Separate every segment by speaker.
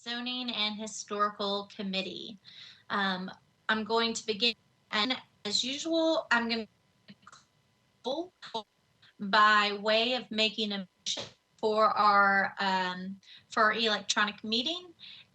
Speaker 1: Zoning and Historical Committee. I'm going to begin, and as usual, I'm going to by way of making a motion for our electronic meeting,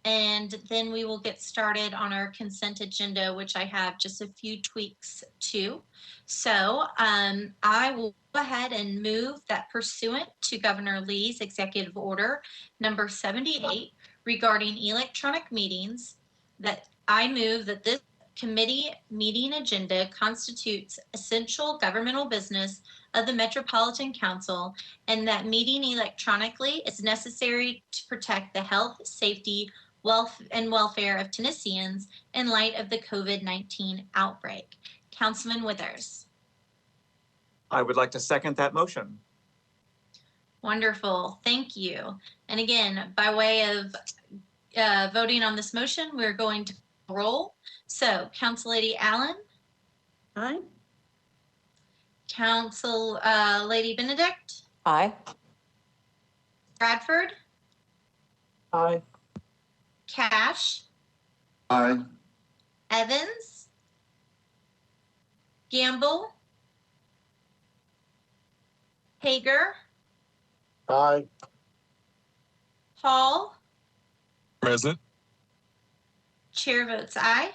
Speaker 1: and then we will get started on our consent agenda, which I have just a few tweaks to. So I will go ahead and move that pursuant to Governor Lee's executive order number 78 regarding electronic meetings, that I move that this committee meeting agenda constitutes essential governmental business of the Metropolitan Council, and that meeting electronically is necessary to protect the health, safety, wealth, and welfare of Tennesseans in light of the COVID-19 outbreak. Councilman Withers.
Speaker 2: I would like to second that motion.
Speaker 1: Wonderful, thank you. And again, by way of voting on this motion, we're going to roll. So, Council Lady Allen.
Speaker 3: Aye.
Speaker 1: Council Lady Benedict.
Speaker 3: Aye.
Speaker 1: Bradford.
Speaker 3: Aye.
Speaker 1: Cash.
Speaker 4: Aye.
Speaker 1: Evans. Gamble. Hager.
Speaker 4: Aye.
Speaker 1: Hall.
Speaker 4: Present.
Speaker 1: Chair votes aye.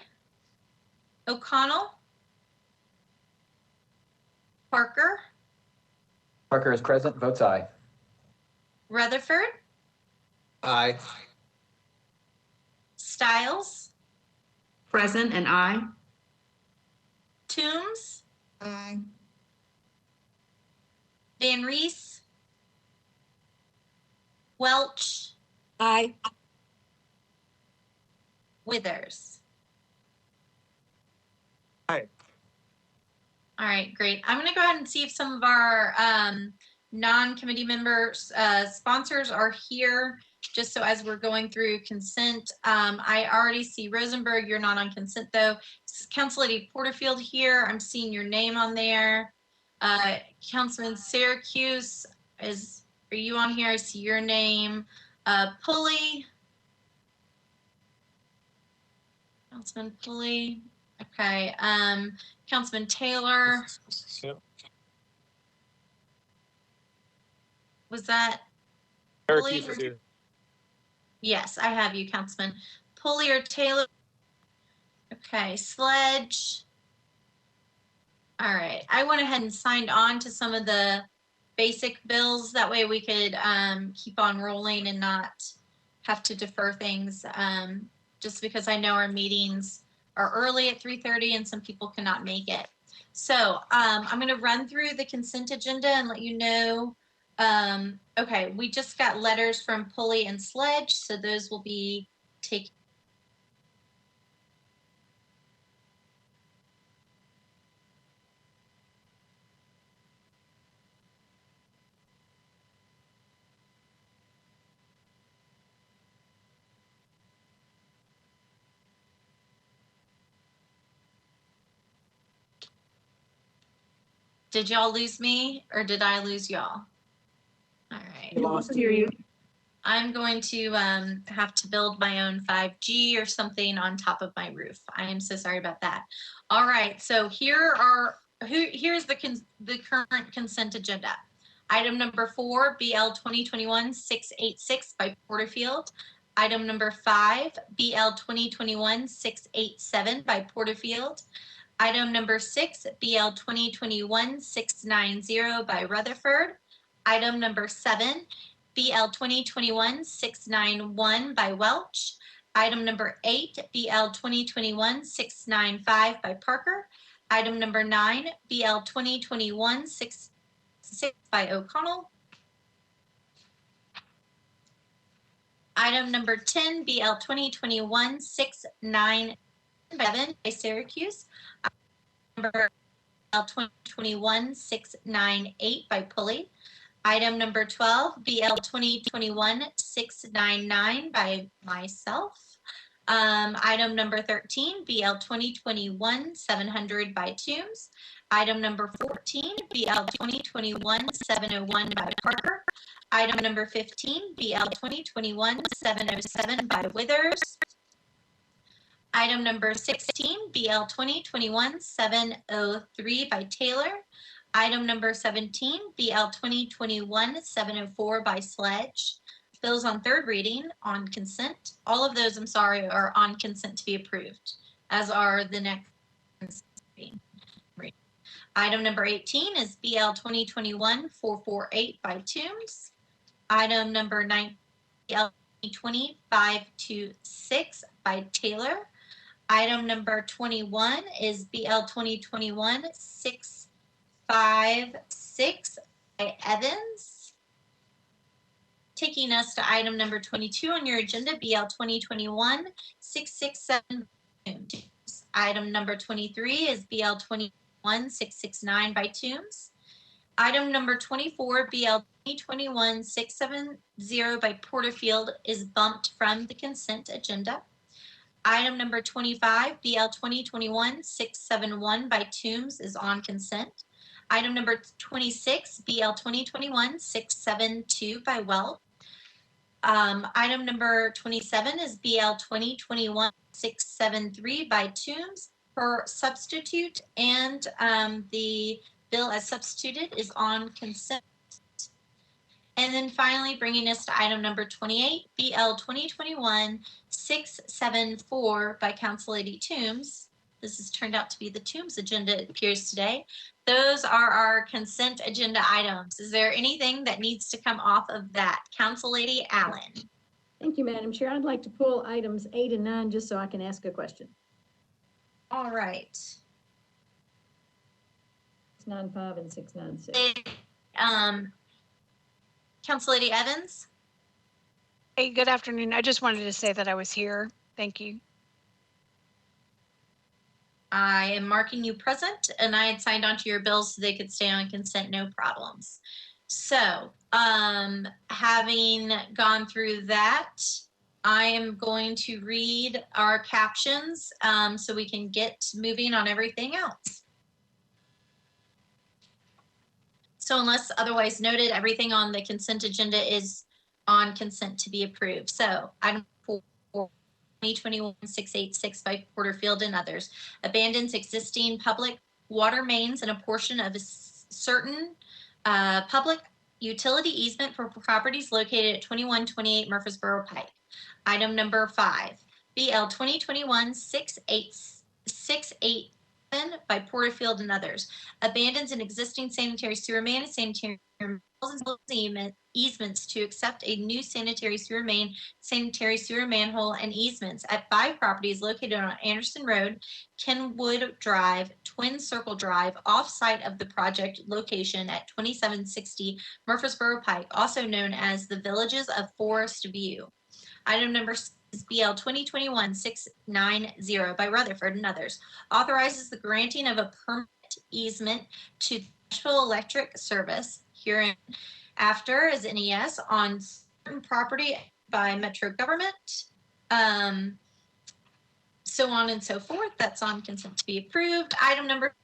Speaker 1: O'Connell. Parker.
Speaker 5: Parker is present, votes aye.
Speaker 1: Rutherford.
Speaker 4: Aye.
Speaker 1: Stiles.
Speaker 3: Present and aye.
Speaker 1: Toombs.
Speaker 3: Aye.
Speaker 1: Van Reese. Welch.
Speaker 3: Aye.
Speaker 1: Withers.
Speaker 2: Aye.
Speaker 1: All right, great. I'm going to go ahead and see if some of our non-committee members, sponsors are here, just so as we're going through consent. I already see Rosenberg. You're not on consent, though. Council Lady Porterfield here. I'm seeing your name on there. Councilman Syracuse, are you on here? I see your name. Pulley. Councilman Pulley. Okay. Councilman Taylor. Was that Pulley? Yes, I have you, Councilman. Pulley or Taylor? Okay, Sledge. All right, I went ahead and signed on to some of the basic bills. That way we could keep on rolling and not have to defer things, just because I know our meetings are early at 3:30 and some people cannot make it. So I'm going to run through the consent agenda and let you know. Okay, we just got letters from Pulley and Sledge, so those will be taken. Did y'all lose me or did I lose y'all? All right.
Speaker 3: We lost you.
Speaker 1: I'm going to have to build my own 5G or something on top of my roof. I am so sorry about that. All right, so here's the current consent agenda. Item number 4, BL 2021-686 by Porterfield. Item number 5, BL 2021-687 by Porterfield. Item number 6, BL 2021-690 by Rutherford. Item number 7, BL 2021-691 by Welch. Item number 8, BL 2021-695 by Parker. Item number 9, BL 2021-666 by O'Connell. Item number 10, BL 2021-697 by Syracuse. Number BL 2021-698 by Pulley. Item number 12, BL 2021-699 by myself. Item number 13, BL 2021-700 by Toombs. Item number 14, BL 2021-701 by Parker. Item number 15, BL 2021-707 by Withers. Item number 16, BL 2021-703 by Taylor. Item number 17, BL 2021-704 by Sledge. Bills on third reading on consent. All of those, I'm sorry, are on consent to be approved, as are the next reading. Item number 18 is BL 2021-448 by Toombs. Item number 19, BL 2020-526 by Taylor. Item number 21 is BL 2021-656 by Evans. Taking us to item number 22 on your agenda, BL 2021-667. Item number 23 is BL 2021-669 by Toombs. Item number 24, BL 2021-670 by Porterfield is bumped from the consent agenda. Item number 25, BL 2021-671 by Toombs is on consent. Item number 26, BL 2021-672 by Welch. Item number 27 is BL 2021-673 by Toombs for substitute, and the bill as substituted is on consent. And then finally, bringing us to item number 28, BL 2021-674 by Council Lady Toombs. This has turned out to be the Toombs agenda, it appears today. Those are our consent agenda items. Is there anything that needs to come off of that? Council Lady Allen.
Speaker 6: Thank you, Madam Chair. I'd like to pull items 8 and 9 just so I can ask a question.
Speaker 1: All right.
Speaker 6: 695 and 696.
Speaker 1: Council Lady Evans.
Speaker 7: Hey, good afternoon. I just wanted to say that I was here. Thank you.
Speaker 1: I am marking you present, and I had signed onto your bills so they could stay on consent, no problems. So, having gone through that, I am going to read our captions so we can get moving on everything else. So unless otherwise noted, everything on the consent agenda is on consent to be approved. So item 4, 2021-686 by Porterfield and others, abandons existing public water mains and a portion of a certain public utility easement for properties located at 2128 Murfreesboro Pike. Item number 5, BL 2021-687 by Porterfield and others, abandons an existing sanitary sewer main and sanitary easements to accept a new sanitary sewer main, sanitary sewer manhole, and easements at 5 properties located on Anderson Road, Kenwood Drive, Twin Circle Drive, off-site of the project location at 2760 Murfreesboro Pike, also known as the Villages of Forest View. Item number 6 is BL 2021-690 by Rutherford and others, authorizes the granting of a permit easement to Nashville Electric Service, herein after as NES, on certain property by Metro government, so on and so forth. That's on consent to be approved. Item number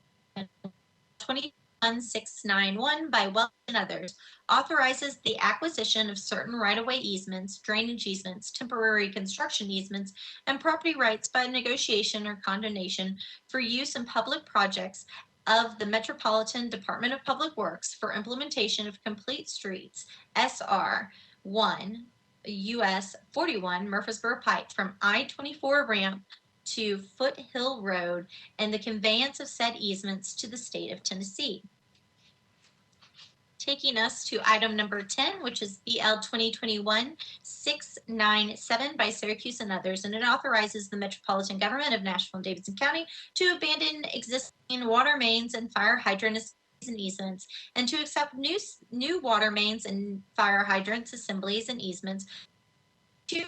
Speaker 1: 2021-691 by Welch and others, authorizes the acquisition of certain right-of-way easements, drainage easements, temporary construction easements, and property rights by negotiation or condonation for use in public projects of the Metropolitan Department of Public Works for implementation of complete streets, SR 1, US 41, Murfreesboro Pike, from I-24 ramp to Foothill Road, and the conveyance of said easements to the state of Tennessee. Taking us to item number 10, which is BL 2021-697 by Syracuse and others, and it authorizes the Metropolitan Government of Nashville and Davidson County to abandon existing water mains and fire hydrants and easements, and to accept new water mains and fire hydrants assemblies and easements to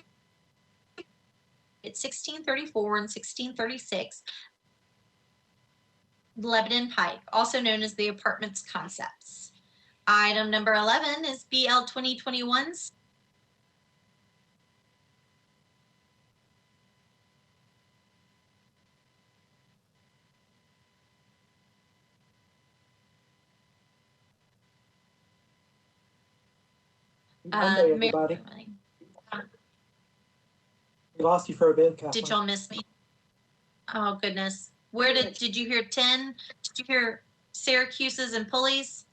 Speaker 1: at 1634 and 1636 Lebanon Pike, also known as the Apartments Concepts. Item number 11 is BL 2021.
Speaker 8: Monday,
Speaker 1: Mary-
Speaker 8: everybody. We lost you for a bit, Kathleen.
Speaker 1: Did y'all miss me? Oh, goodness. Where did you hear 10? Did you hear Syracuse's and Pulleys?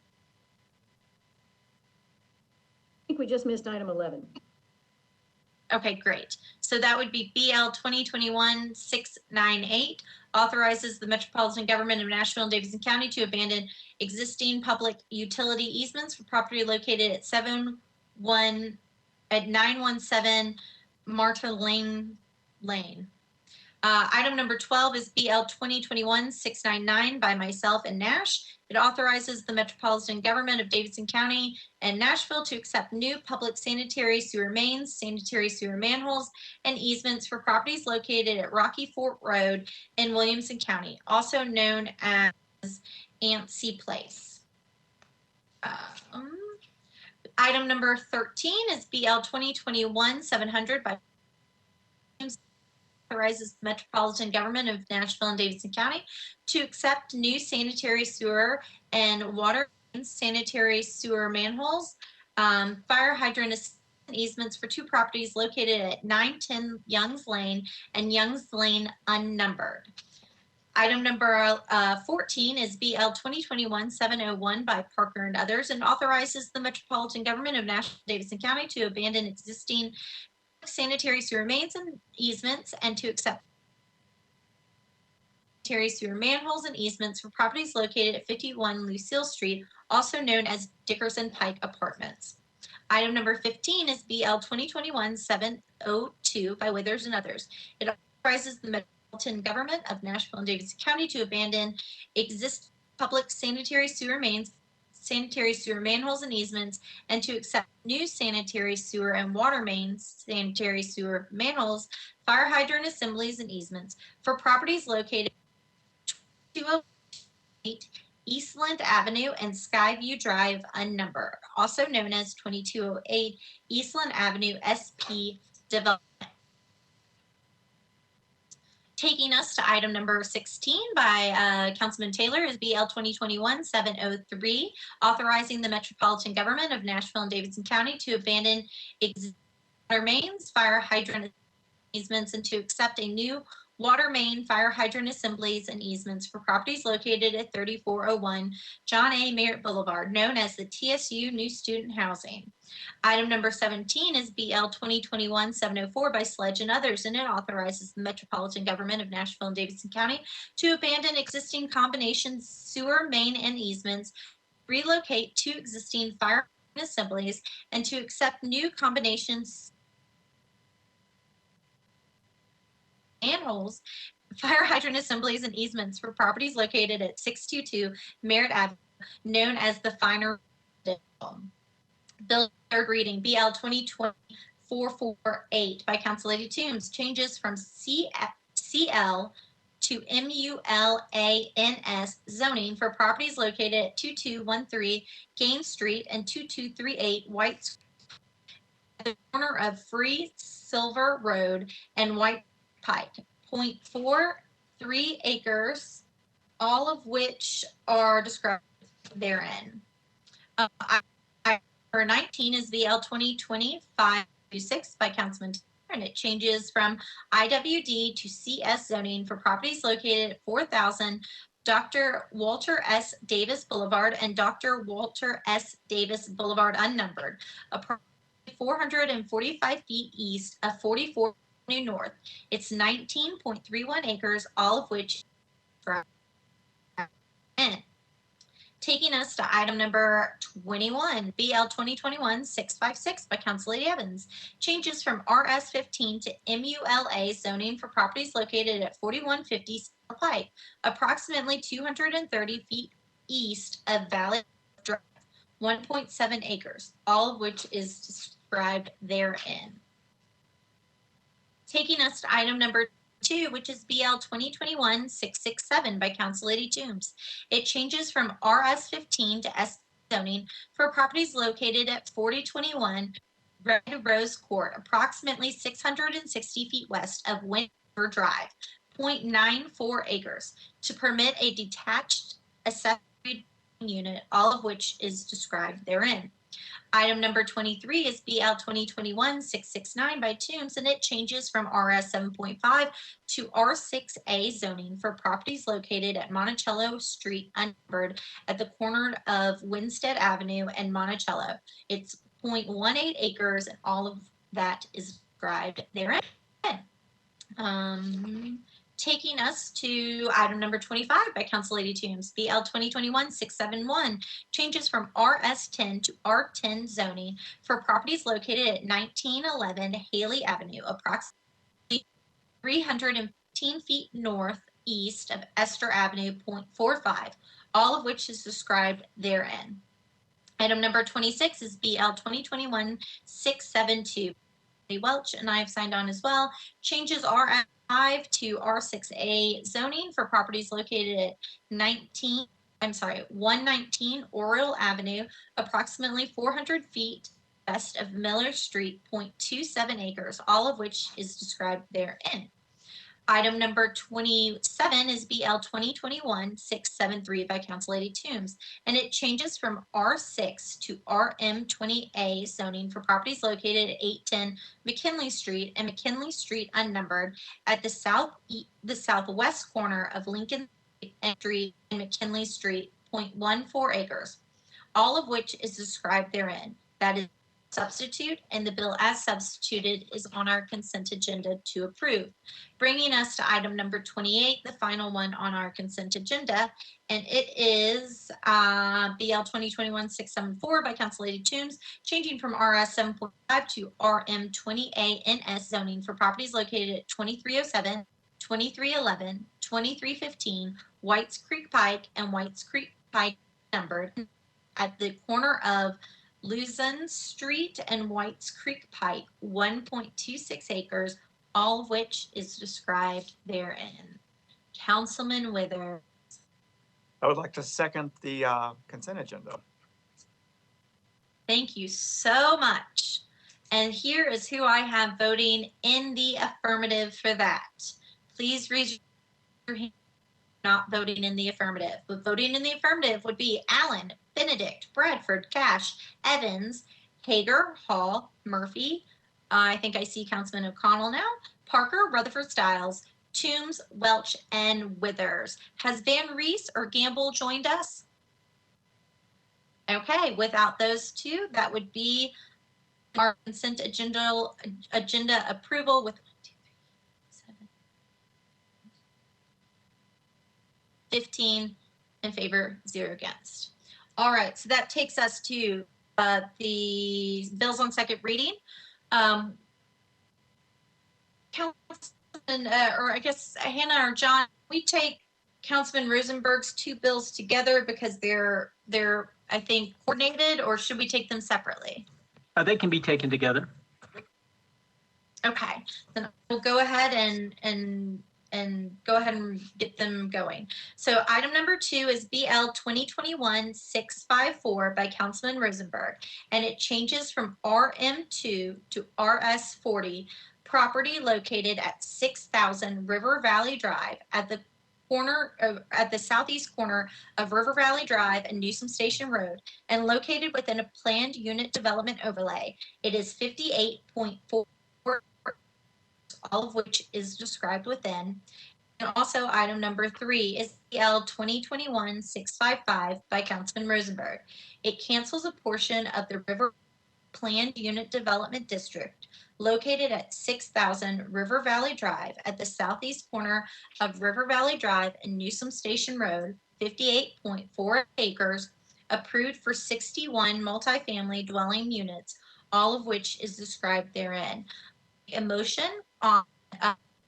Speaker 6: I think we just missed item 11.
Speaker 1: Okay, great. So that would be BL 2021-698, authorizes the Metropolitan Government of Nashville and Davidson County to abandon existing public utility easements for property located at 917 Marta Lane. Item number 12 is BL 2021-699 by myself and Nash. It authorizes the Metropolitan Government of Davidson County and Nashville to accept new public sanitary sewer mains, sanitary sewer manholes, and easements for properties located at Rocky Fort Road in Williamson County, also known as Antsy Place. Item number 13 is BL 2021-700 by authorizes the Metropolitan Government of Nashville and Davidson County to accept new sanitary sewer and water sanitary sewer manholes, fire hydrant easements for two properties located at 910 Youngs Lane and Youngs Lane unnumbered. Item number 14 is BL 2021-701 by Parker and others, and authorizes the Metropolitan Government of Nashville and Davidson County to abandon existing sanitary sewer mains and easements and to accept sanitary sewer manholes and easements for properties located at 51 Lucille Street, also known as Dickerson Pike Apartments. Item number 15 is BL 2021-702 by Withers and others. It authorizes the Metropolitan Government of Nashville and Davidson County to abandon existing public sanitary sewer mains, sanitary sewer manholes and easements, and to accept new sanitary sewer and water mains, sanitary sewer manholes, fire hydrant assemblies and easements for properties located at 208 Eastland Avenue and Skyview Drive unnumbered, also known as 2208 Eastland Avenue SP Development. Taking us to item number 16 by Councilman Taylor is BL 2021-703, authorizing the Metropolitan Government of Nashville and Davidson County to abandon existing water mains, fire hydrant easements, and to accept a new water main, fire hydrant assemblies, and easements for properties located at 3401 John A. Merritt Boulevard, known as the TSU New Student Housing. Item number 17 is BL 2021-704 by Sledge and others, and it authorizes the Metropolitan Government of Nashville and Davidson County to abandon existing combination sewer main and easements, relocate two existing fire assemblies, and to accept new combinations manholes, fire hydrant assemblies, and easements for properties located at 622 Merritt Avenue, known as the Finer Bill. Third reading, BL 2020-448 by Council Lady Toombs, changes from CL to MULANS zoning for properties located at 2213 Gaines Street and 2238 White Street, at the corner of Free Silver Road and White Pike, 0.43 acres, all of which are described therein. Number 19 is BL 2020-526 by Councilman Taylor, and it changes from IWD to CS zoning for properties located at 4000 Dr. Walter S. Davis Boulevard and Dr. Walter S. Davis Boulevard unnumbered, approximately 445 feet east of 44 Avenue North. It's 19.31 acres, all of which for taking us to item number 21, BL 2021-656 by Council Lady Evans. Changes from RS15 to MULA zoning for properties located at 4150 South Pike, approximately 230 feet east of Valley Drive, 1.7 acres, all of which is described therein. Taking us to item number 2, which is BL 2021-667 by Council Lady Toombs. It changes from RS15 to S zoning for properties located at 4021 Red Rose Court, approximately 660 feet west of Winter Drive, 0.94 acres, to permit a detached accessory unit, all of which is described therein. Item number 23 is BL 2021-669 by Toombs, and it changes from RS 7.5 to R6A zoning for properties located at Monticello Street unnumbered at the corner of Winstead Avenue and Monticello. It's 0.18 acres, and all of that is described therein. Taking us to item number 25 by Council Lady Toombs, BL 2021-671 changes from RS10 to R10 zoning for properties located at 1911 Haley Avenue, approximately 315 feet northeast of Esther Avenue, 0.45, all of which is described therein. Item number 26 is BL 2021-672. Welch and I have signed on as well. Changes R5 to R6A zoning for properties located at 119 Oriole Avenue, approximately 400 feet west of Miller Street, 0.27 acres, all of which is described therein. Item number 27 is BL 2021-673 by Council Lady Toombs, and it changes from R6 to RM20A zoning for properties located at 810 McKinley Street and McKinley Street unnumbered at the southwest corner of Lincoln Street and McKinley Street, 0.14 acres, all of which is described therein. That is substitute, and the bill as substituted is on our consent agenda to approve. Bringing us to item number 28, the final one on our consent agenda, and it is BL 2021-674 by Council Lady Toombs, changing from RS 7.5 to RM20A NS zoning for properties located at 2307, 2311, 2315 Whites Creek Pike and Whites Creek Pike numbered at the corner of Luzon Street and Whites Creek Pike, 1.26 acres, all of which is described therein. Councilman Withers.
Speaker 2: I would like to second the consent agenda.
Speaker 1: Thank you so much. And here is who I have voting in the affirmative for that. Please raise your hand. Not voting in the affirmative, but voting in the affirmative would be Allen, Benedict, Bradford, Cash, Evans, Hager, Hall, Murphy. I think I see Councilman O'Connell now. Parker, Rutherford Stiles, Toombs, Welch, and Withers. Has Van Reese or Gamble joined us? Okay, without those two, that would be our consent agenda approval with 15 in favor, 0 against. All right, so that takes us to the bills on second reading. Councilman, or I guess Hannah or John, we take Councilman Rosenberg's 2 bills together because they're I think coordinated, or should we take them separately?
Speaker 9: They can be taken together.
Speaker 1: Okay, then we'll go ahead and go ahead and get them going. So item number 2 is BL 2021-654 by Councilman Rosenberg, and it changes from RM2 to RS40, property located at 6,000 River Valley Drive at the southeast corner of River Valley Drive and Newsom Station Road, and located within a planned unit development overlay. It is 58.4, all of which is described within. And also item number 3 is BL 2021-655 by Councilman Rosenberg. It cancels a portion of the River Planned Unit Development District located at 6,000 River Valley Drive at the southeast corner of River Valley Drive and Newsom Station Road, 58.4 acres, approved for 61 multifamily dwelling units, all of which is described therein. A motion on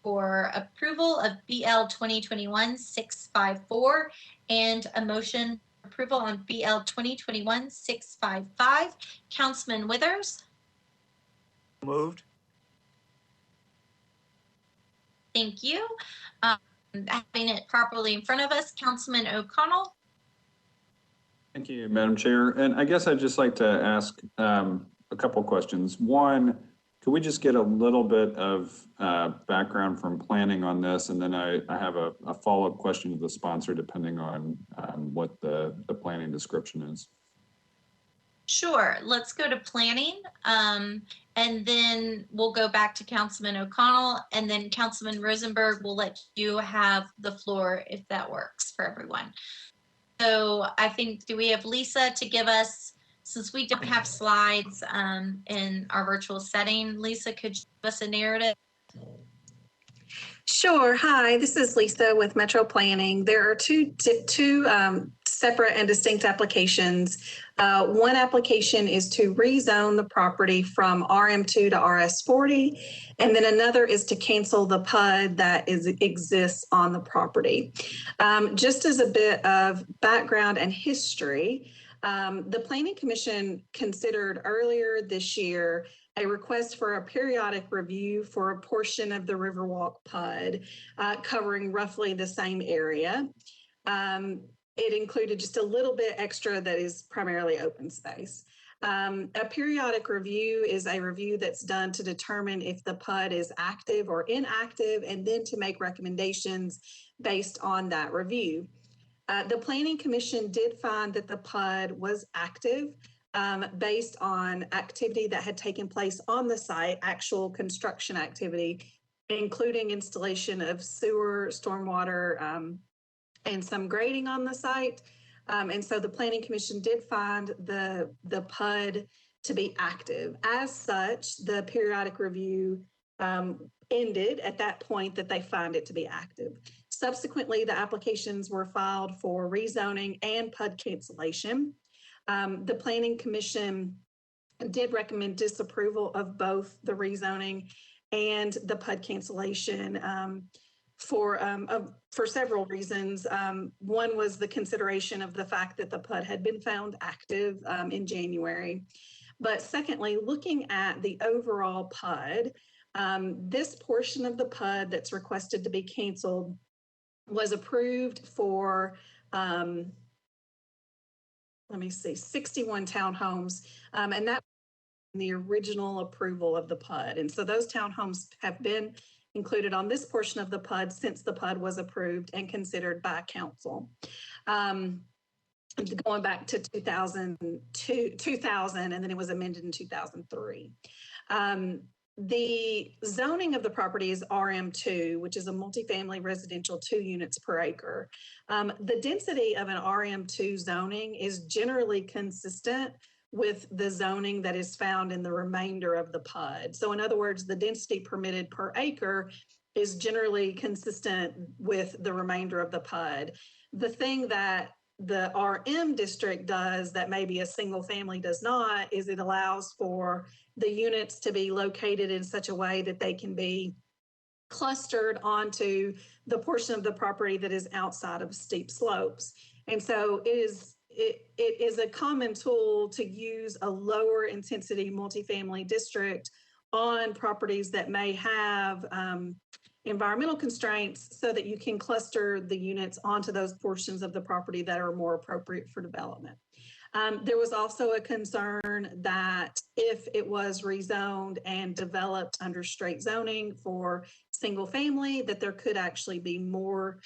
Speaker 1: for approval of BL 2021-654 and a motion approval on BL 2021-655. Councilman Withers.
Speaker 2: Moved.
Speaker 1: Thank you. Having it properly in front of us, Councilman O'Connell.
Speaker 10: Thank you, Madam Chair. And I guess I'd just like to ask a couple questions. One, Could we just get a little bit of background from planning on this? And then I have a follow-up question to the sponsor, depending on what the planning description is.
Speaker 1: Sure, let's go to planning. And then we'll go back to Councilman O'Connell, and then Councilman Rosenberg will let you have the floor if that works for everyone. So I think, do we have Lisa to give us, since we don't have slides in our virtual setting, Lisa, could you give us a narrative?
Speaker 11: Sure. Hi, this is Lisa with Metro Planning. There are two separate and distinct applications. One application is to rezone the property from RM2 to RS40, and then another is to cancel the PUD that exists on the property. Just as a bit of background and history, the Planning Commission considered earlier this year a request for a periodic review for a portion of the Riverwalk PUD, covering roughly the same area. It included just a little bit extra that is primarily open space. A periodic review is a review that's done to determine if the PUD is active or inactive, and then to make recommendations based on that review. The Planning Commission did find that the PUD was active based on activity that had taken place on the site, actual construction activity, including installation of sewer, stormwater, and some grading on the site. And so the Planning Commission did find the PUD to be active. As such, the periodic review ended at that point that they found it to be active. Subsequently, the applications were filed for rezoning and PUD cancellation. The Planning Commission did recommend disapproval of both the rezoning and the PUD cancellation for several reasons. One was the consideration of the fact that the PUD had been found active in January. But secondly, looking at the overall PUD, this portion of the PUD that's requested to be canceled was approved for 61 townhomes, and that the original approval of the PUD. And so those townhomes have been included on this portion of the PUD since the PUD was approved and considered by council. Going back to 2000, and then it was amended in 2003. The zoning of the property is RM2, which is a multifamily residential 2 units per acre. The density of an RM2 zoning is generally consistent with the zoning that is found in the remainder of the PUD. So in other words, the density permitted per acre is generally consistent with the remainder of the PUD. The thing that the RM district does that maybe a single family does not is it allows for the units to be located in such a way that they can be clustered onto the portion of the property that is outside of steep slopes. And so it is a common tool to use a lower intensity multifamily district on properties that may have environmental constraints so that you can cluster the units onto those portions of the property that are more appropriate for development. There was also a concern that if it was rezoned and developed under straight zoning for single family, that there could actually be more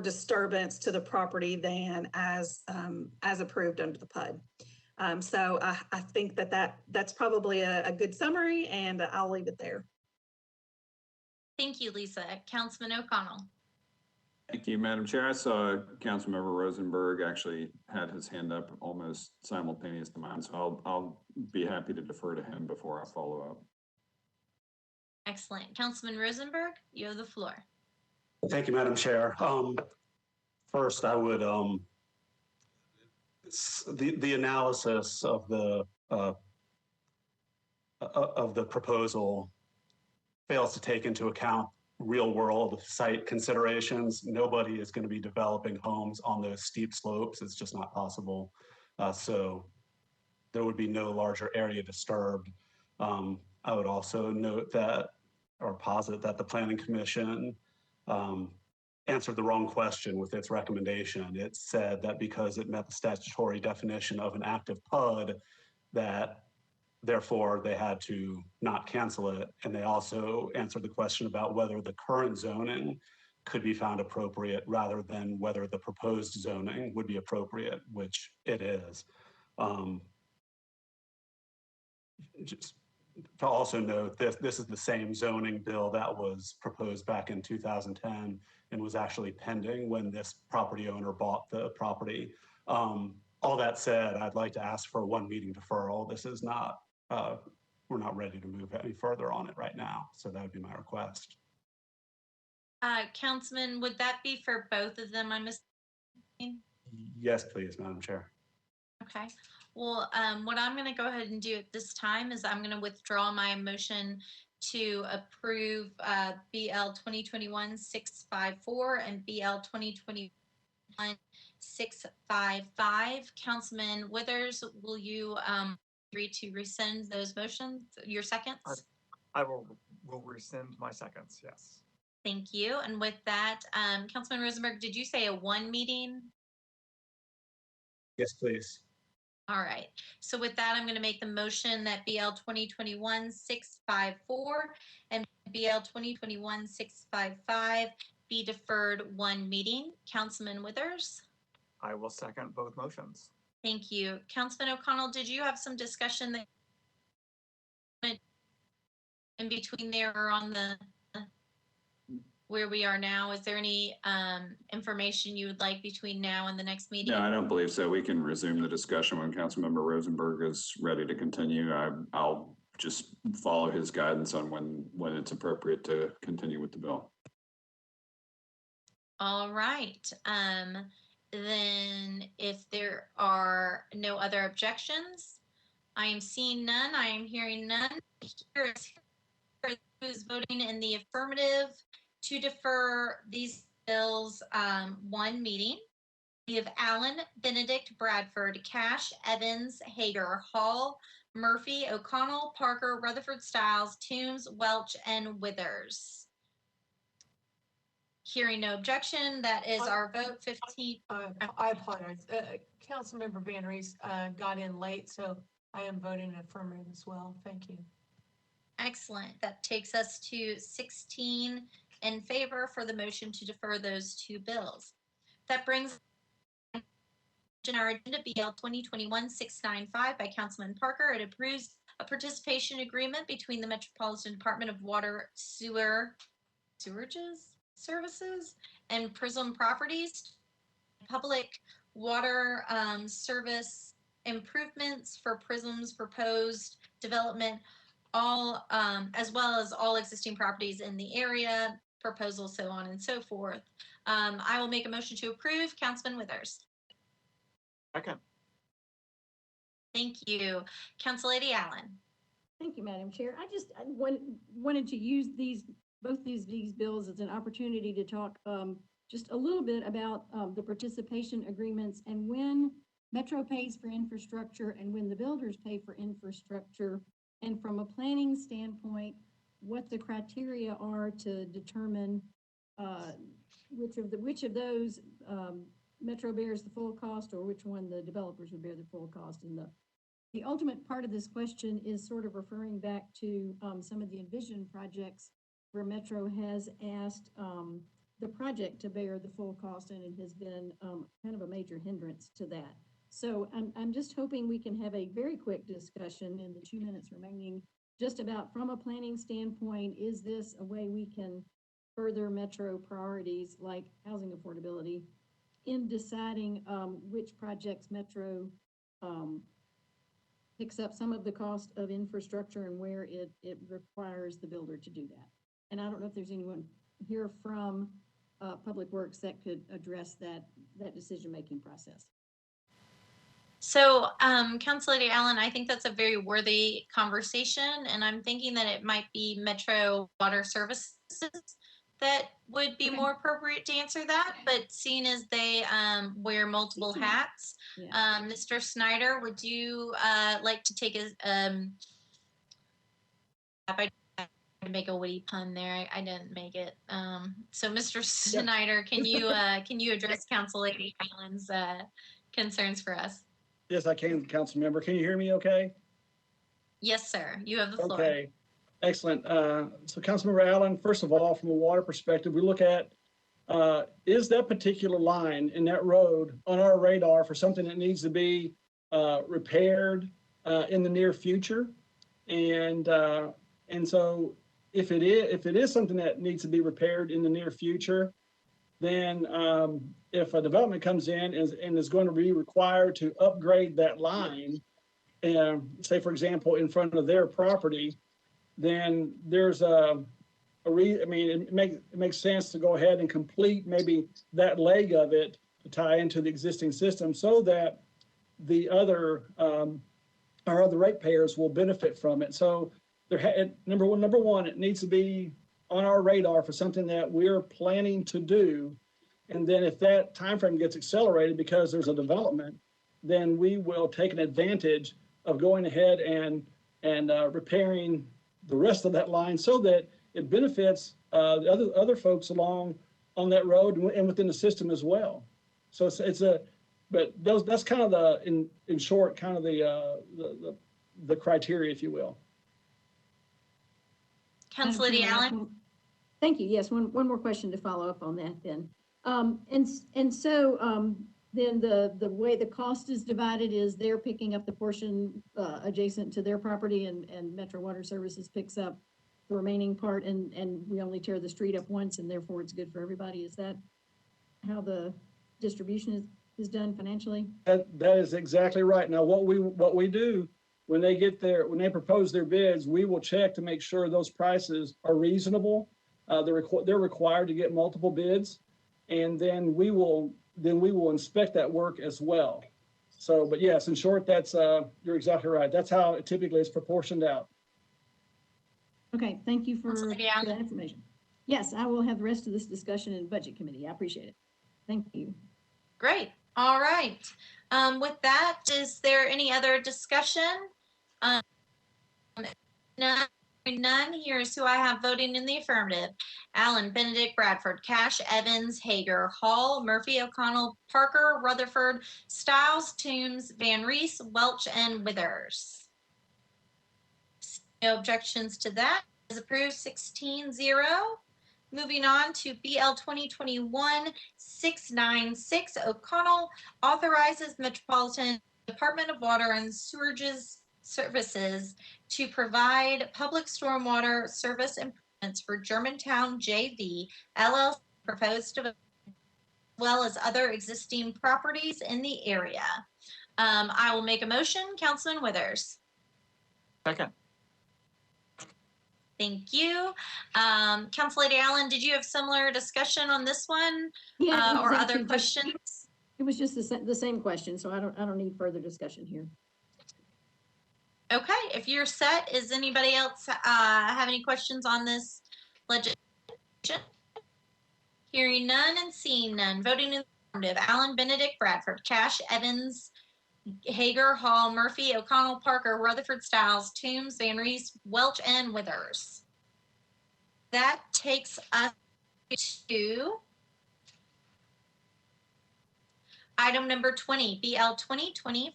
Speaker 11: disturbance to the property than as approved under the PUD. So I think that's probably a good summary, and I'll leave it there.
Speaker 1: Thank you, Lisa. Councilman O'Connell.
Speaker 10: Thank you, Madam Chair. I saw Councilmember Rosenberg actually had his hand up almost simultaneous to mine, so I'll be happy to defer to him before I follow up.
Speaker 1: Excellent. Councilman Rosenberg, you have the floor.
Speaker 12: Thank you, Madam Chair. First, I would the analysis of the proposal fails to take into account real world site considerations. Nobody is going to be developing homes on those steep slopes. It's just not possible. So there would be no larger area disturbed. I would also note that, or posit that the Planning Commission answered the wrong question with its recommendation. It said that because it met the statutory definition of an active PUD, that Therefore, they had to not cancel it. And they also answered the question about whether the current zoning could be found appropriate rather than whether the proposed zoning would be appropriate, which it is. Just to also note, this is the same zoning bill that was proposed back in 2010 and was actually pending when this property owner bought the property. All that said, I'd like to ask for a 1 meeting deferral. This is not, we're not ready to move any further on it right now. So that would be my request.
Speaker 1: Councilman, would that be for both of them? I'm assuming.
Speaker 12: Yes, please, Madam Chair.
Speaker 1: Okay. Well, what I'm going to go ahead and do at this time is I'm going to withdraw my motion to approve BL 2021-654 and BL 2021-655. Councilman Withers, will you agree to rescind those motions, your seconds?
Speaker 2: I will rescind my seconds, yes.
Speaker 1: Thank you. And with that, Councilman Rosenberg, did you say a 1 meeting?
Speaker 12: Yes, please.
Speaker 1: All right. So with that, I'm going to make the motion that BL 2021-654 and BL 2021-655 be deferred 1 meeting. Councilman Withers?
Speaker 2: I will second both motions.
Speaker 1: Thank you. Councilman O'Connell, did you have some discussion that in between there or on the where we are now? Is there any information you would like between now and the next meeting?
Speaker 10: No, I don't believe so. We can resume the discussion when Councilmember Rosenberg is ready to continue. I'll just follow his guidance on when it's appropriate to continue with the bill.
Speaker 1: All right. Then if there are no other objections, I am seeing none. I am hearing none. Here is who's voting in the affirmative to defer these bills 1 meeting. We have Allen, Benedict, Bradford, Cash, Evans, Hager, Hall, Murphy, O'Connell, Parker, Rutherford, Stiles, Toombs, Welch, and Withers. Hearing no objection, that is our vote. 15.
Speaker 3: I apologize. Councilmember Van Rees got in late, so I am voting affirmative as well. Thank you.
Speaker 1: Excellent. That takes us to 16 in favor for the motion to defer those 2 bills. That brings our agenda BL 2021-695 by Councilman Parker. It approves a participation agreement between the Metropolitan Department of Water, Sewages Services and Prism Properties, public water service improvements for Prism's proposed development, all as well as all existing properties in the area, proposal, so on and so forth. I will make a motion to approve. Councilman Withers.
Speaker 2: Second.
Speaker 1: Thank you. Council Lady Allen.
Speaker 6: Thank you, Madam Chair. I wanted to use both these bills as an opportunity to talk just a little bit about the participation agreements and when Metro pays for infrastructure and when the builders pay for infrastructure. And from a planning standpoint, what the criteria are to determine which of those Metro bears the full cost or which one the developers would bear the full cost. And the ultimate part of this question is sort of referring back to some of the Envision projects where Metro has asked the project to bear the full cost, and it has been kind of a major hindrance to that. So I'm just hoping we can have a very quick discussion in the 2 minutes remaining, just about from a planning standpoint, is this a way we can further Metro priorities like housing affordability in deciding which projects Metro picks up some of the cost of infrastructure and where it requires the builder to do that. And I don't know if there's anyone here from Public Works that could address that decision-making process.
Speaker 1: So, Council Lady Allen, I think that's a very worthy conversation, and I'm thinking that it might be Metro Water Services that would be more appropriate to answer that. But seeing as they wear multiple hats, Mr. Snyder, would you like to take a I make a witty pun there. I didn't make it. So, Mr. Snyder, can you address Council Lady Allen's concerns for us?
Speaker 13: Yes, I can, Council Member. Can you hear me okay?
Speaker 1: Yes, sir. You have the floor.
Speaker 8: Okay, excellent. So Councilmember Allen, first of all, from a water perspective, we look at, is that particular line in that road on our radar for something that needs to be repaired in the near future? And so if it is something that needs to be repaired in the near future, then if a development comes in and is going to be required to upgrade that line, say, for example, in front of their property, then there's I mean, it makes sense to go ahead and complete maybe that leg of it to tie into the existing system so that the other, our other ratepayers will benefit from it. So number one, it needs to be on our radar for something that we're planning to do. And then if that timeframe gets accelerated because there's a development, then we will take an advantage of going ahead and repairing the rest of that line so that it benefits the other folks along on that road and within the system as well. So but that's kind of in short, kind of the criteria, if you will.
Speaker 1: Councilor Allen?
Speaker 6: Thank you. Yes, one more question to follow up on that then. And so then the way the cost is divided is they're picking up the portion adjacent to their property and Metro Water Services picks up the remaining part and we only tear the street up once and therefore it's good for everybody. Is that how the distribution is done financially? That is exactly right. Now, what we do when they propose their bids, we will check to make sure those prices are reasonable. They're required to get multiple bids, and then we will inspect that work as well. So, but yes, in short, that's you're exactly right. That's how it typically is proportioned out. Okay, thank you for that information. Yes, I will have the rest of this discussion in Budget Committee. I appreciate it. Thank you.
Speaker 1: Great. All right. With that, is there any other discussion? None. Here's who I have voting in the affirmative. Allen, Benedict, Bradford, Cash, Evans, Hager, Hall, Murphy, O'Connell, Parker, Rutherford, Stiles, Toombs, Van Reese, Welch, and Withers. No objections to that. Is approved 16-0. Moving on to BL 2021-696, O'Connell authorizes Metropolitan Department of Water and Sewerage Services to provide public stormwater service improvements for Germantown JV LLC proposed development, as well as other existing properties in the area. I will make a motion. Councilman Withers.
Speaker 2: Second.
Speaker 1: Thank you. Councilor Allen, did you have similar discussion on this one?
Speaker 6: Yeah,
Speaker 1: or other questions?
Speaker 6: It was just the same question, so I don't need further discussion here.
Speaker 1: Okay, if you're set, is anybody else have any questions on this legislation? Hearing none and seeing none. Voting in the affirmative. Allen, Benedict, Bradford, Cash, Evans, Hager, Hall, Murphy, O'Connell, Parker, Rutherford, Stiles, Toombs, Van Reese, Welch, and Withers. That takes us to item number 20, BL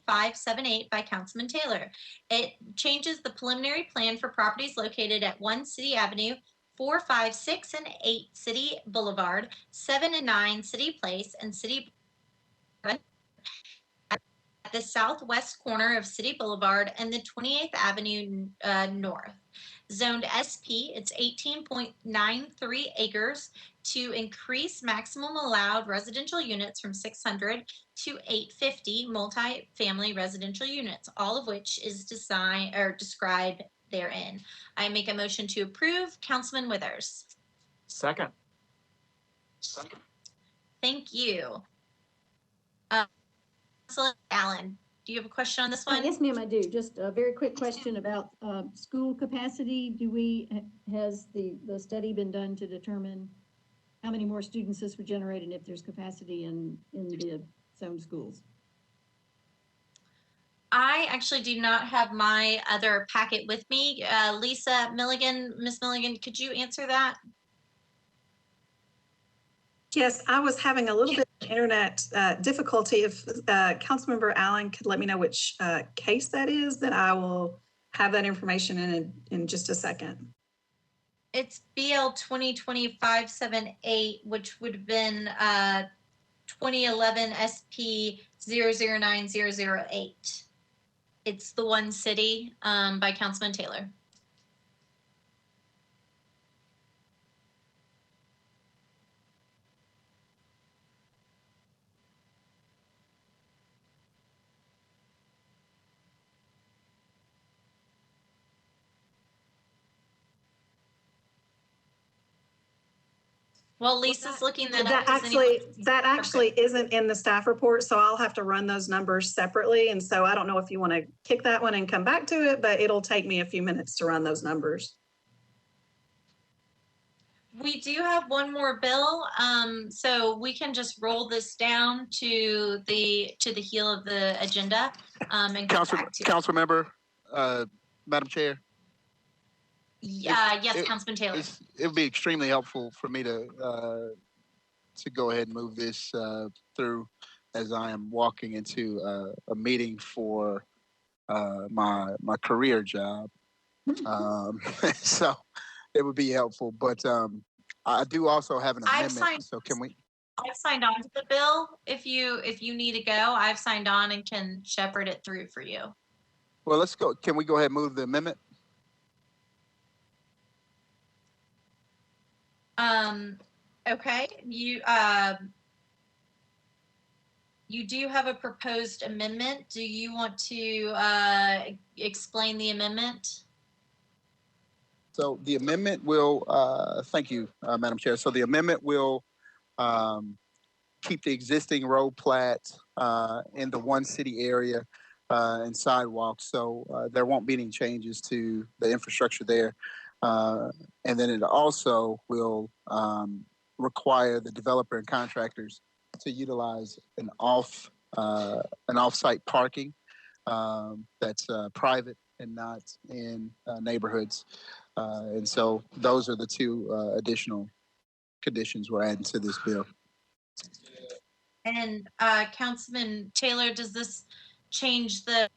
Speaker 1: 2020-578 by Councilman Taylor. It changes the preliminary plan for properties located at 1 City Avenue, 4, 5, 6, and 8 City Boulevard, 7 and 9 City Place, and City at the southwest corner of City Boulevard and the 28th Avenue North. Zoned SP, it's 18.93 acres to increase maximum allowed residential units from 600 to 850 multi-family residential units, all of which is designed or described therein. I make a motion to approve. Councilman Withers.
Speaker 2: Second.
Speaker 1: Thank you. Councilor Allen, do you have a question on this one?
Speaker 6: Yes, ma'am, I do. Just a very quick question about school capacity. Has the study been done to determine how many more students this would generate and if there's capacity in the zoned schools?
Speaker 1: I actually do not have my other packet with me. Lisa Milligan, Miss Milligan, could you answer that?
Speaker 11: Yes, I was having a little bit of internet difficulty. If Councilmember Allen could let me know which case that is, then I will have that information in just a second.
Speaker 1: It's BL 2020-578, which would have been 2011 SP 009008. It's the one city by Councilman Taylor. Well, Lisa's looking that up.
Speaker 11: That actually isn't in the staff report, so I'll have to run those numbers separately. And so I don't know if you want to kick that one and come back to it, but it'll take me a few minutes to run those numbers.
Speaker 1: We do have one more bill, so we can just roll this down to the heel of the agenda. And
Speaker 4: Council member, Madam Chair.
Speaker 1: Yes, Councilman Taylor.
Speaker 4: It would be extremely helpful for me to go ahead and move this through, as I am walking into a meeting for my career job. So it would be helpful, but I do also have an amendment. So can we?
Speaker 1: I've signed on to the bill. If you need to go, I've signed on and can shepherd it through for you.
Speaker 4: Well, let's go. Can we go ahead and move the amendment?
Speaker 1: Okay, you do have a proposed amendment. Do you want to explain the amendment?
Speaker 4: So the amendment will, thank you, Madam Chair. So the amendment will keep the existing road plat in the one city area and sidewalks. So there won't be any changes to the infrastructure there. And then it also will require the developer and contractors to utilize an off-site parking that's private and not in neighborhoods. And so those are the two additional conditions we're adding to this bill.
Speaker 1: And Councilman Taylor, does this change the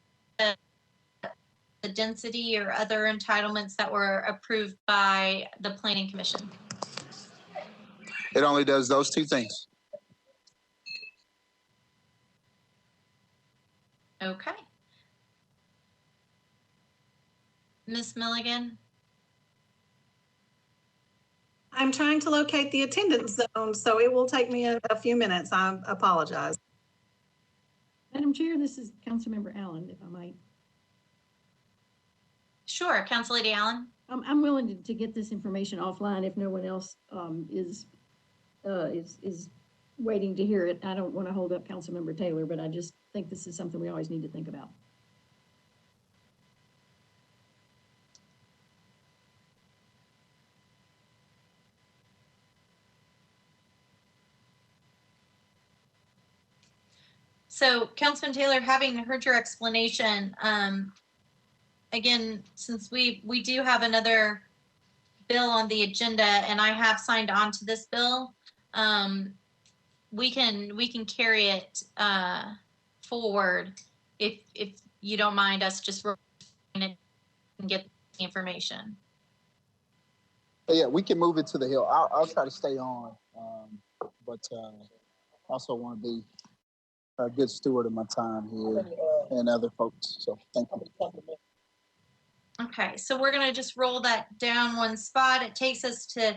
Speaker 1: density or other entitlements that were approved by the Planning Commission?
Speaker 4: It only does those two things.
Speaker 1: Okay. Ms. Milligan?
Speaker 11: I'm trying to locate the attendance zone, so it will take me a few minutes. I apologize.
Speaker 6: Madam Chair, this is Councilmember Allen, if I might.
Speaker 1: Sure, Council Lady Allen.
Speaker 6: I'm willing to get this information offline if no one else is waiting to hear it. I don't want to hold up Councilmember Taylor, but I just think this is something we always need to think about.
Speaker 1: So, Councilman Taylor, having heard your explanation, again, since we do have another bill on the agenda, and I have signed on to this bill, we can carry it forward if you don't mind us just rolling it and get the information.
Speaker 4: Yeah, we can move it to the hill. I'll try to stay on, but also want to be a good steward of my time here and other folks. So thank you.
Speaker 1: Okay, so we're going to just roll that down one spot. It takes us to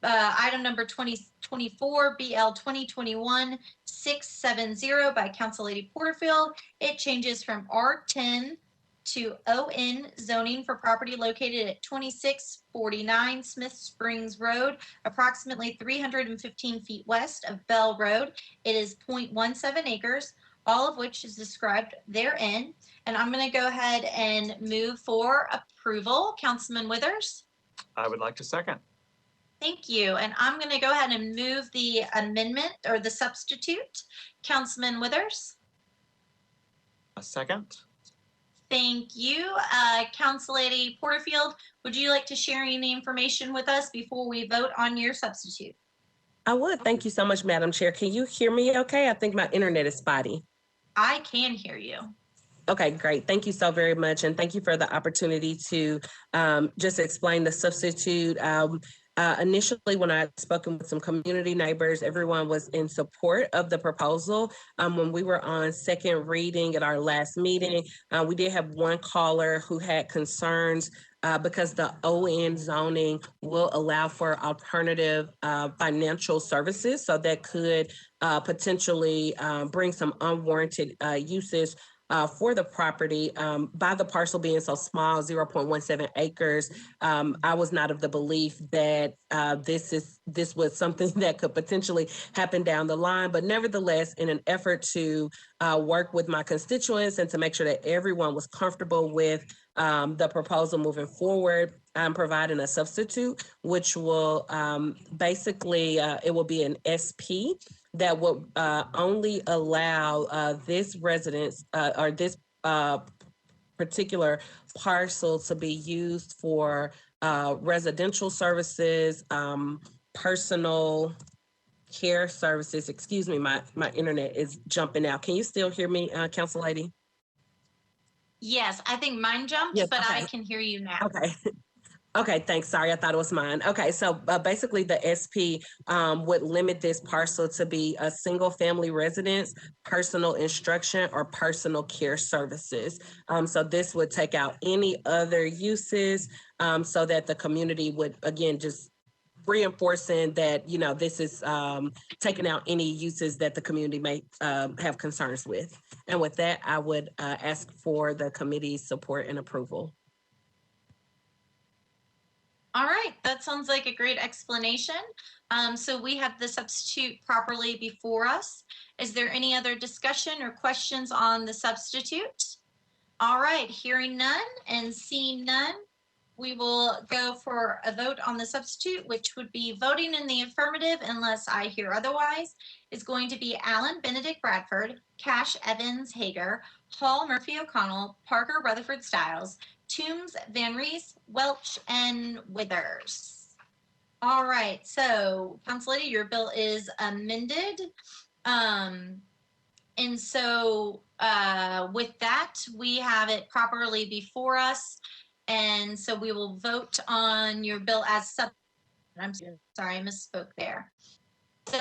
Speaker 1: item number 2024, BL 2021-670 by Council Lady Porterfield. It changes from R10 to ON zoning for property located at 2649 Smith Springs Road, approximately 315 feet west of Bell Road. It is 0.17 acres, all of which is described therein. And I'm going to go ahead and move for approval. Councilman Withers?
Speaker 2: I would like to second.
Speaker 1: Thank you. And I'm going to go ahead and move the amendment or the substitute. Councilman Withers?
Speaker 2: A second.
Speaker 1: Thank you. Council Lady Porterfield, would you like to share any information with us before we vote on your substitute?
Speaker 13: I would. Thank you so much, Madam Chair. Can you hear me okay? I think my internet is spotty.
Speaker 1: I can hear you.
Speaker 13: Okay, great. Thank you so very much. And thank you for the opportunity to just explain the substitute. Initially, when I had spoken with some community neighbors, everyone was in support of the proposal. When we were on second reading at our last meeting, we did have one caller who had concerns because the ON zoning will allow for alternative financial services. So that could potentially bring some unwarranted uses for the property. By the parcel being so small, 0.17 acres, I was not of the belief that this was something that could potentially happen down the line. But nevertheless, in an effort to work with my constituents and to make sure that everyone was comfortable with the proposal moving forward, I'm providing a substitute, which will basically, it will be an SP that will only allow this residence or this particular parcel to be used for residential services, personal care services. Excuse me, my internet is jumping out. Can you still hear me, Council Lady?
Speaker 1: Yes, I think mine jumped,
Speaker 13: Yes,
Speaker 1: but
Speaker 13: okay.
Speaker 1: I can hear you now.
Speaker 13: Okay. Okay, thanks. Sorry, I thought it was mine. Okay, so basically the SP would limit this parcel to be a single family residence, personal instruction, or personal care services. So this would take out any other uses so that the community would, again, just reinforcing that, you know, this is taking out any uses that the community may have concerns with. And with that, I would ask for the committee's support and approval.
Speaker 1: All right, that sounds like a great explanation. So we have the substitute properly before us. Is there any other discussion or questions on the substitute? All right, hearing none and seeing none, we will go for a vote on the substitute, which would be voting in the affirmative unless I hear otherwise, is going to be Allen Benedict Bradford, Cash Evans Hager, Hall Murphy O'Connell, Parker Rutherford Stiles, Toombs Van Rees, Welch, and Withers. All right, so Council Lady, your bill is amended. And so with that, we have it properly before us. And so we will vote on your bill as sub. I'm sorry, I misspoke there. So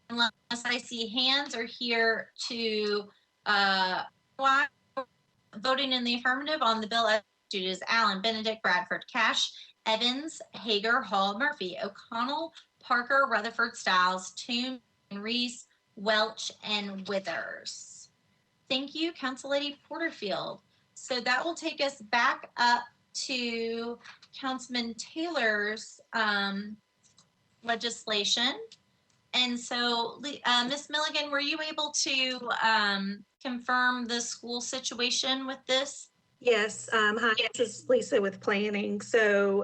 Speaker 1: unless I see hands are here to voting in the affirmative on the bill as is Allen, Benedict, Bradford, Cash, Evans, Hager, Hall, Murphy, O'Connell, Parker, Rutherford, Stiles, Toombs, and Reese, Welch, and Withers. Thank you, Council Lady Porterfield. So that will take us back up to Councilman Taylor's legislation. And so, Ms. Milligan, were you able to confirm the school situation with this?
Speaker 11: Yes, hi, this is Lisa with planning. So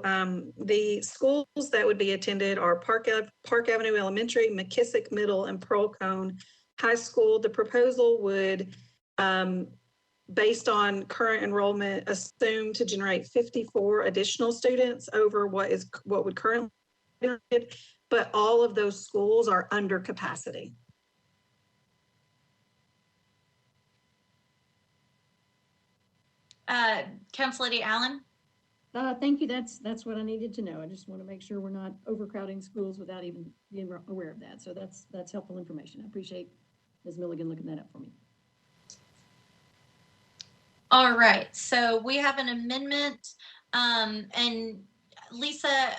Speaker 11: the schools that would be attended are Park Avenue Elementary, McKissick Middle, and Pearl-Cone High School. The proposal would, based on current enrollment, assume to generate 54 additional students over what would currently be generated, but all of those schools are under capacity.
Speaker 1: Council Lady Allen?
Speaker 6: Thank you. That's what I needed to know. I just want to make sure we're not overcrowding schools without even being aware of that. So that's helpful information. I appreciate Ms. Milligan looking that up for me.
Speaker 1: All right, so we have an amendment. And Lisa,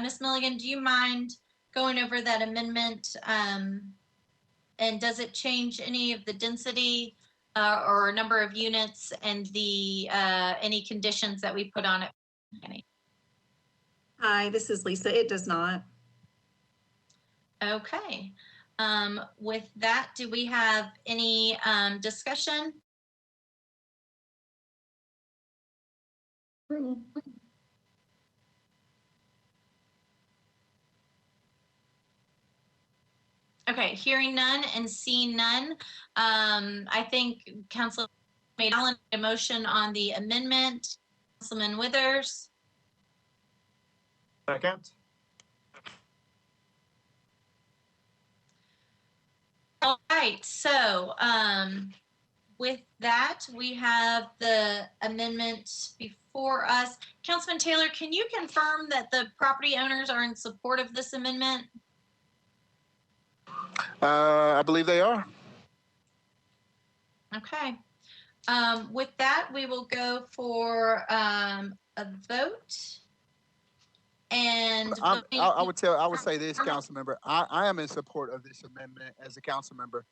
Speaker 1: Ms. Milligan, do you mind going over that amendment? And does it change any of the density or number of units and the any conditions that we put on it?
Speaker 11: Hi, this is Lisa. It does not.
Speaker 1: Okay. With that, do we have any discussion?
Speaker 6: Approval.
Speaker 1: Okay, hearing none and seeing none, I think Council made a motion on the amendment. Councilman Withers.
Speaker 2: Second.
Speaker 1: All right, so With that, we have the amendment before us. Councilman Taylor, can you confirm that the property owners are in support of this amendment?
Speaker 4: I believe they are.
Speaker 1: Okay. With that, we will go for a vote. And
Speaker 4: I would say this, council member. I am in support of this amendment as a council member.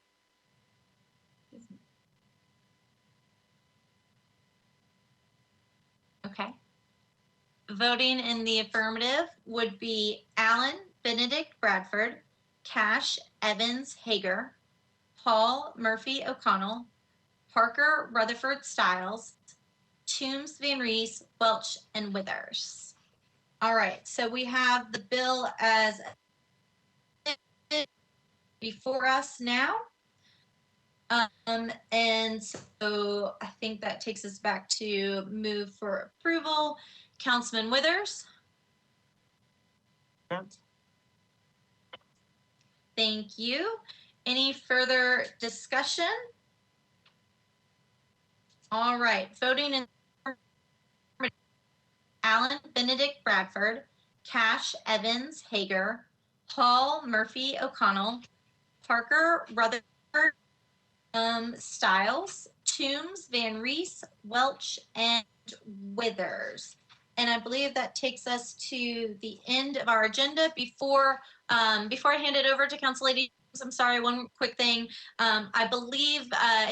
Speaker 1: okay. Voting in the affirmative would be Allen, Benedict Bradford, Cash, Evans, Hager, Paul, Murphy, O'Connell, Parker, Rutherford, Stiles, Toombs, Van Rees, Welch, and Withers. All right, so we have the bill as before us now. And so I think that takes us back to move for approval. Councilman Withers. Thank you. Any further discussion? All right, voting in Allen, Benedict Bradford, Cash, Evans, Hager, Paul, Murphy, O'Connell, Parker, Rutherford, Stiles, Toombs, Van Rees, Welch, and Withers. And I believe that takes us to the end of our agenda. Before I hand it over to Council Lady, I'm sorry, one quick thing. I believe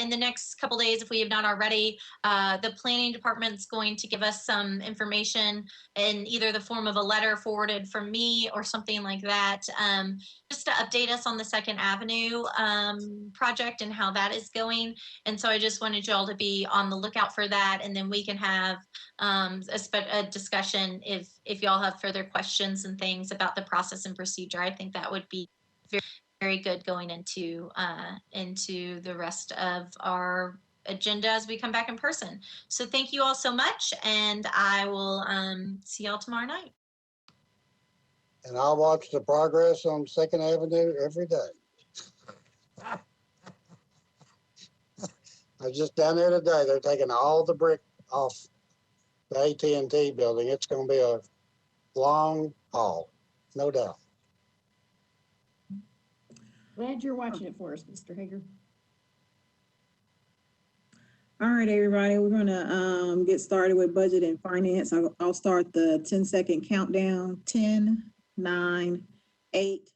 Speaker 1: in the next couple days, if we have not already, the planning department is going to give us some information in either the form of a letter forwarded from me or something like that, just to update us on the Second Avenue project and how that is going. And so I just wanted you all to be on the lookout for that, and then we can have a discussion if y'all have further questions and things about the process and procedure. I think that would be very, very good going into the rest of our agenda as we come back in person. So thank you all so much, and I will see y'all tomorrow night.
Speaker 14: And I'll watch the progress on Second Avenue every day. I was just down there today. They're taking all the brick off the AT&T building. It's going to be a long haul, no doubt.
Speaker 6: Glad you're watching it for us, Mr. Hager.
Speaker 15: All right, everybody, we're gonna get started with budget and finance. I'll start the 10-second countdown. 10, 9, 8,